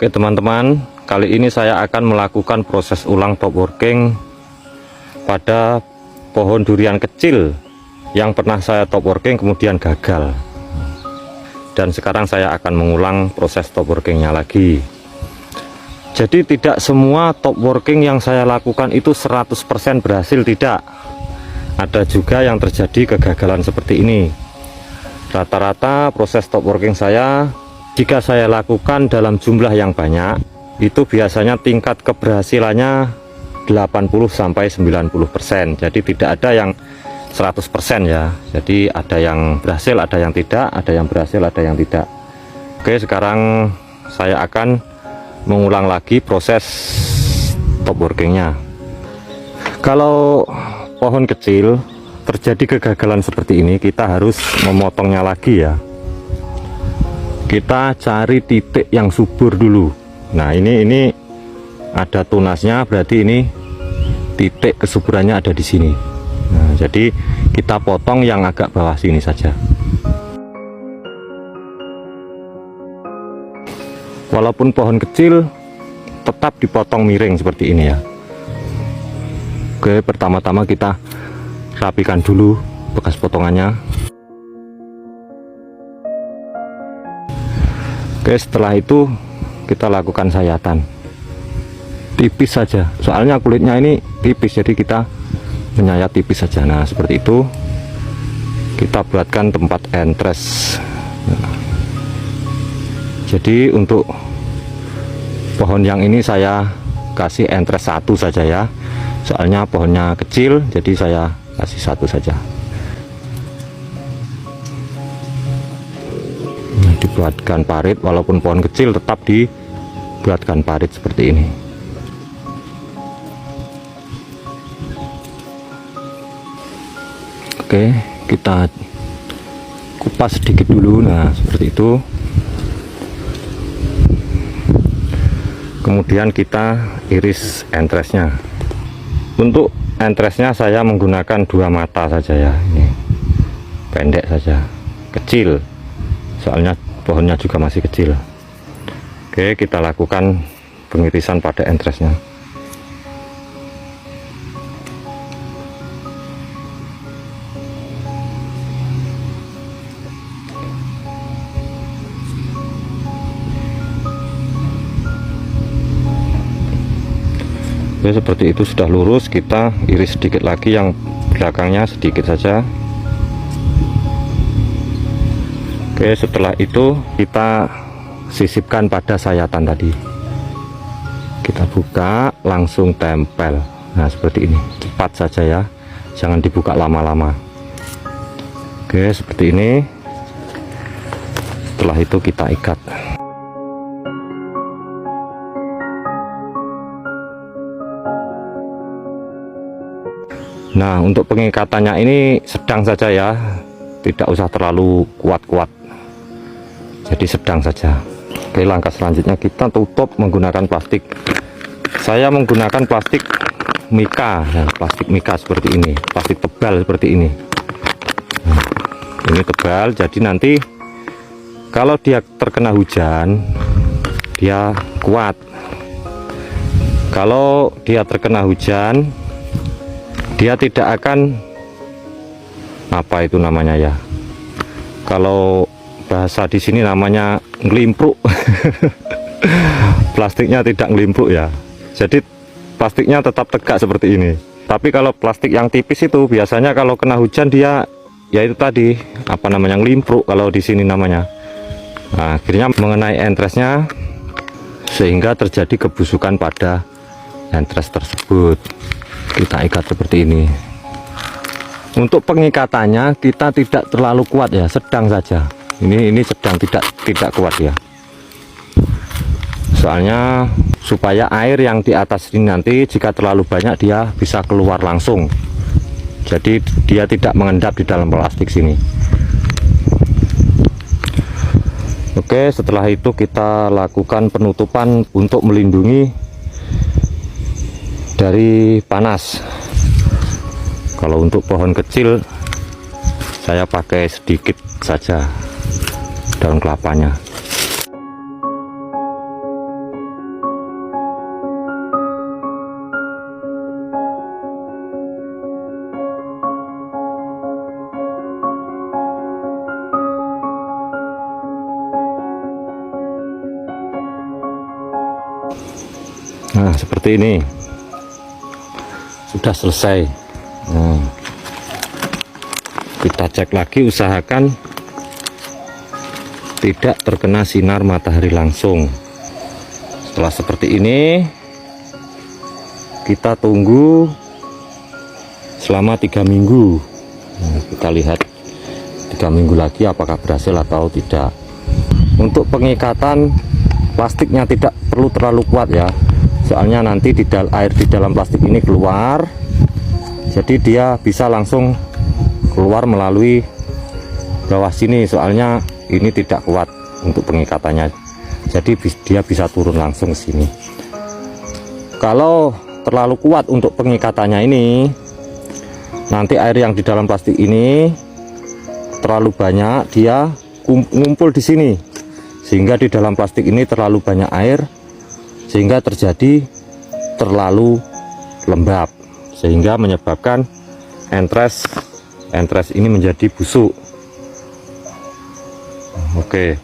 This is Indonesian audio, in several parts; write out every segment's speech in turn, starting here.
Oke teman-teman, kali ini saya akan melakukan proses ulang top working pada pohon durian kecil yang pernah saya top working kemudian gagal. Dan sekarang saya akan mengulang proses top workingnya lagi. Jadi tidak semua top working yang saya lakukan itu 100% berhasil, tidak. Ada juga yang terjadi kegagalan seperti ini. Rata-rata proses top working saya, jika saya lakukan dalam jumlah yang banyak, itu biasanya tingkat keberhasilannya 80-90%. Jadi tidak ada yang 100% ya. Jadi ada yang berhasil, ada yang tidak, ada yang berhasil, ada yang tidak. Oke, sekarang saya akan mengulang lagi proses top workingnya. Kalau pohon kecil terjadi kegagalan seperti ini, kita harus memotongnya lagi ya. Kita cari titik yang subur dulu. Nah ini ada tunasnya, berarti ini titik kesuburannya ada di sini. Nah, jadi kita potong yang agak bawah sini saja. Walaupun pohon kecil, tetap dipotong miring seperti ini ya. Oke, pertama-tama kita rapikan dulu bekas potongannya. Oke, setelah itu kita lakukan sayatan tipis saja, soalnya kulitnya ini tipis, jadi kita menyayat tipis saja. Nah seperti itu kita buatkan tempat entres. Jadi untuk pohon yang ini saya kasih entres satu saja ya, soalnya pohonnya kecil, jadi saya kasih satu saja. Dibuatkan parit, walaupun pohon kecil tetap dibuatkan parit seperti ini. Oke, kita kupas sedikit dulu. Nah seperti itu. Kemudian kita iris entresnya. Untuk entresnya saya menggunakan 2 mata saja ya. Ini pendek saja, kecil, soalnya pohonnya juga masih kecil. Oke, kita lakukan pengirisan pada entresnya. Oke, seperti itu sudah lurus, kita iris sedikit lagi yang belakangnya, sedikit saja. Oke, setelah itu kita sisipkan pada sayatan tadi. Kita buka, langsung tempel. Nah seperti ini, cepat saja ya, jangan dibuka lama-lama. Oke, seperti ini. Setelah itu kita ikat. Nah untuk pengikatannya ini sedang saja ya, tidak usah terlalu kuat-kuat, jadi sedang saja. Oke, langkah selanjutnya kita tutup menggunakan plastik. Saya menggunakan plastik mika ya, plastik mika seperti ini, plastik tebal seperti ini. Nah, ini tebal, jadi nanti kalau dia terkena hujan dia kuat. Kalau dia terkena hujan dia tidak akan, apa itu namanya ya, kalau bahasa di sini namanya ngelimpruk. Plastiknya tidak ngelimpruk ya, jadi plastiknya tetap tegak seperti ini. Tapi kalau plastik yang tipis itu biasanya kalau kena hujan dia, ya itu tadi, apa namanya, ngelimpruk kalau di sini namanya. Nah, akhirnya mengenai entresnya sehingga terjadi kebusukan pada entres tersebut. Kita ikat seperti ini. Untuk pengikatannya kita tidak terlalu kuat ya, sedang saja. Ini sedang, tidak kuat ya. Soalnya supaya air yang di atas ini nanti jika terlalu banyak dia bisa keluar langsung. Jadi dia tidak mengendap di dalam plastik sini. Oke, setelah itu kita lakukan penutupan untuk melindungi dari panas. Kalau untuk pohon kecil saya pakai sedikit saja daun kelapanya. Nah, seperti ini sudah selesai. Nah, kita cek lagi, usahakan tidak terkena sinar matahari langsung. Setelah seperti ini, kita tunggu selama 3 minggu. Nah, kita lihat 3 minggu lagi apakah berhasil atau tidak. Untuk pengikatan, plastiknya tidak perlu terlalu kuat ya, soalnya nanti air di dalam plastik ini keluar, jadi dia bisa langsung keluar melalui bawah sini, soalnya ini tidak kuat untuk pengikatannya, jadi dia bisa turun langsung ke sini. Kalau terlalu kuat untuk pengikatannya ini, nanti air yang di dalam plastik ini terlalu banyak, dia ngumpul di sini, sehingga di dalam plastik ini terlalu banyak air, sehingga terjadi terlalu lembab, sehingga menyebabkan entres ini menjadi busuk. Oke,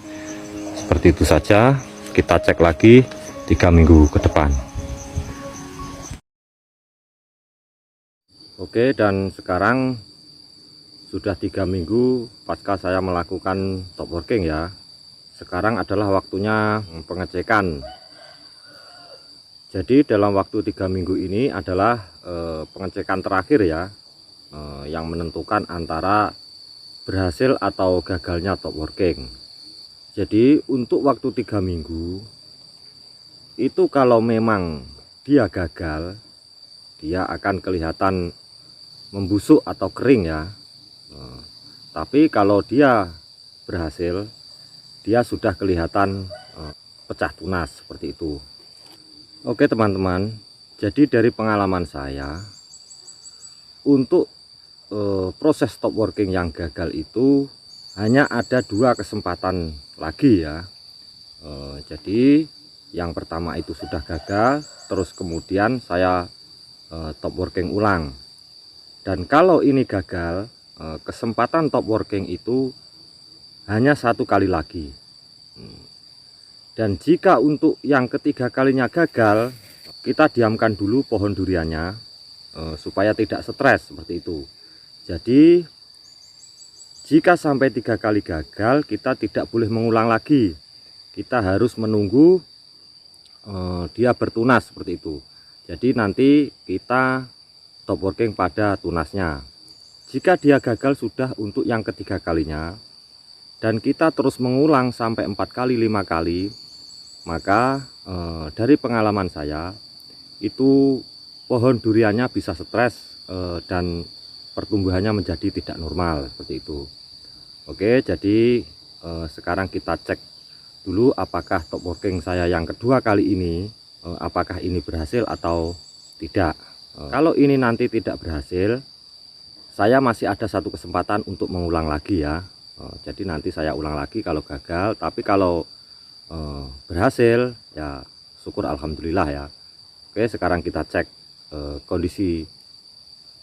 seperti itu saja. Kita cek lagi 3 minggu ke depan. Oke, dan sekarang sudah 3 minggu pasca saya melakukan top working ya. Sekarang adalah waktunya pengecekan. Jadi dalam waktu 3 minggu ini adalah pengecekan terakhir ya, yang menentukan antara berhasil atau gagalnya top working. Jadi untuk waktu 3 minggu itu, kalau memang dia gagal, dia akan kelihatan membusuk atau kering ya. Tapi kalau dia berhasil, dia sudah kelihatan pecah tunas seperti itu. Oke teman-teman, jadi dari pengalaman saya, untuk proses top working yang gagal itu hanya ada 2 kesempatan lagi ya. Jadi yang pertama itu sudah gagal, terus kemudian saya top working ulang. Dan kalau ini gagal, kesempatan top working itu hanya 1 kali lagi. Dan jika untuk yang ketiga kalinya gagal, kita diamkan dulu pohon duriannya supaya tidak stres seperti itu. Jadi jika sampai 3 kali gagal, kita tidak boleh mengulang lagi. Kita harus menunggu dia bertunas seperti itu. Jadi nanti kita top working pada tunasnya. Jika dia gagal sudah untuk yang ketiga kalinya, dan kita terus mengulang sampai 4 kali 5 kali, maka dari pengalaman saya itu pohon duriannya bisa stres dan pertumbuhannya menjadi tidak normal seperti itu. Oke, jadi sekarang kita cek dulu apakah top working saya yang kedua kali ini, apakah ini berhasil atau tidak. Kalau ini nanti tidak berhasil, saya masih ada 1 kesempatan untuk mengulang lagi ya. Jadi nanti saya ulang lagi kalau gagal. Tapi kalau berhasil ya syukur alhamdulillah ya. Oke, sekarang kita cek kondisi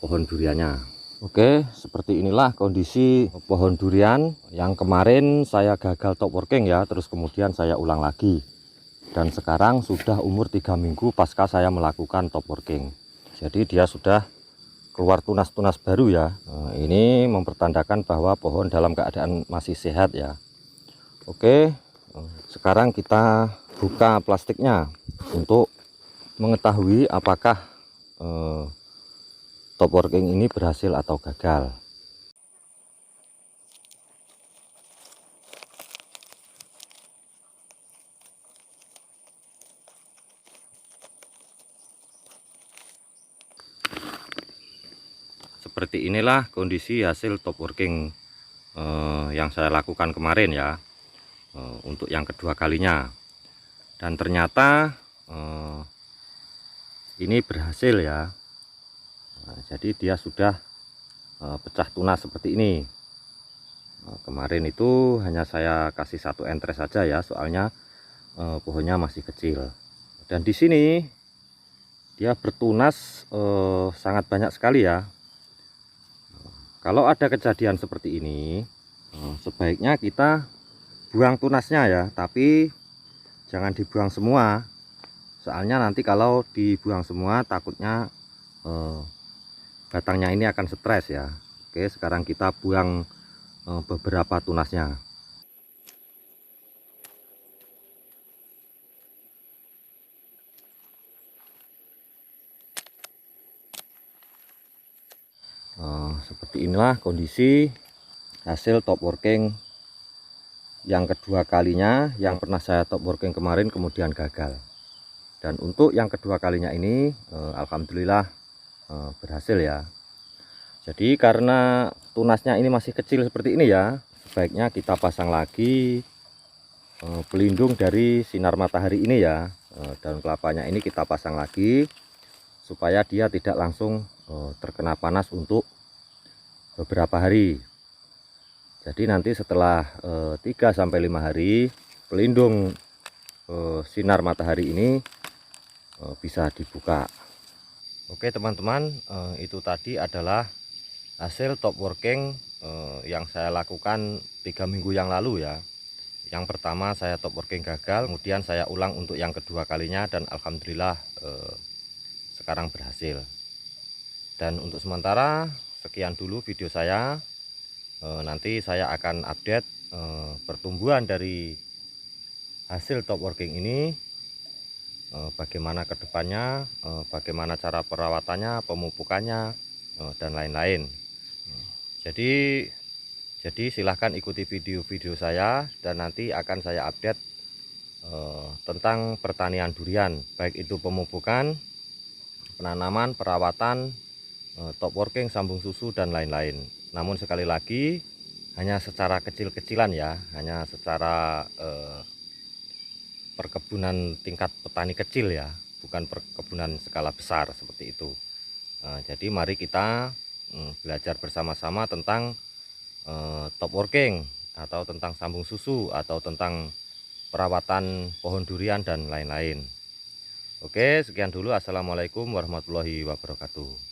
pohon duriannya. Oke, seperti inilah kondisi pohon durian yang kemarin saya gagal top working ya, terus kemudian saya ulang lagi. Dan sekarang sudah umur 3 minggu pasca saya melakukan top working. Jadi dia sudah keluar tunas-tunas baru ya. Ini mempertandakan bahwa pohon dalam keadaan masih sehat ya. Oke, sekarang kita buka plastiknya untuk mengetahui apakah top working ini berhasil atau gagal. Seperti inilah kondisi hasil top working yang saya lakukan kemarin ya, untuk yang kedua kalinya. Dan ternyata ini berhasil ya. Jadi dia sudah pecah tunas seperti ini. Kemarin itu hanya saya kasih 1 entres saja ya, soalnya pohonnya masih kecil. Dan di sini dia bertunas sangat banyak sekali ya. Kalau ada kejadian seperti ini, sebaiknya kita buang tunasnya ya, tapi jangan dibuang semua, Soalnya nanti kalau dibuang semua takutnya batangnya ini akan stres ya. Oke, sekarang kita buang beberapa tunasnya. Seperti inilah kondisi hasil top working yang kedua kalinya. Yang pernah saya top working kemarin kemudian gagal, dan untuk yang kedua kalinya ini alhamdulillah berhasil ya. Jadi karena tunasnya ini masih kecil seperti ini ya, sebaiknya kita pasang lagi pelindung dari sinar matahari ini ya. Daun kelapanya ini kita pasang lagi supaya dia tidak langsung terkena panas untuk beberapa hari. Jadi nanti setelah 3-5 hari pelindung sinar matahari ini bisa dibuka. Oke teman-teman, itu tadi adalah hasil top working yang saya lakukan 3 minggu yang lalu ya. Yang pertama saya top working gagal, kemudian saya ulang untuk yang kedua kalinya, dan alhamdulillah sekarang berhasil. Dan untuk sementara sekian dulu video saya. Nanti saya akan update pertumbuhan dari hasil top working ini, bagaimana kedepannya, bagaimana cara perawatannya, pemupukannya, dan lain-lain. Jadi silahkan ikuti video-video saya, dan nanti akan saya update tentang pertanian durian, baik itu pemupukan, penanaman, perawatan, top working, sambung susu, dan lain-lain. Namun sekali lagi hanya secara kecil-kecilan ya, hanya secara perkebunan tingkat petani kecil ya, bukan perkebunan skala besar seperti itu. Jadi mari kita belajar bersama-sama tentang top working, atau tentang sambung susu, atau tentang perawatan pohon durian dan lain-lain. Oke, sekian dulu. Assalamualaikum warahmatullahi wabarakatuh.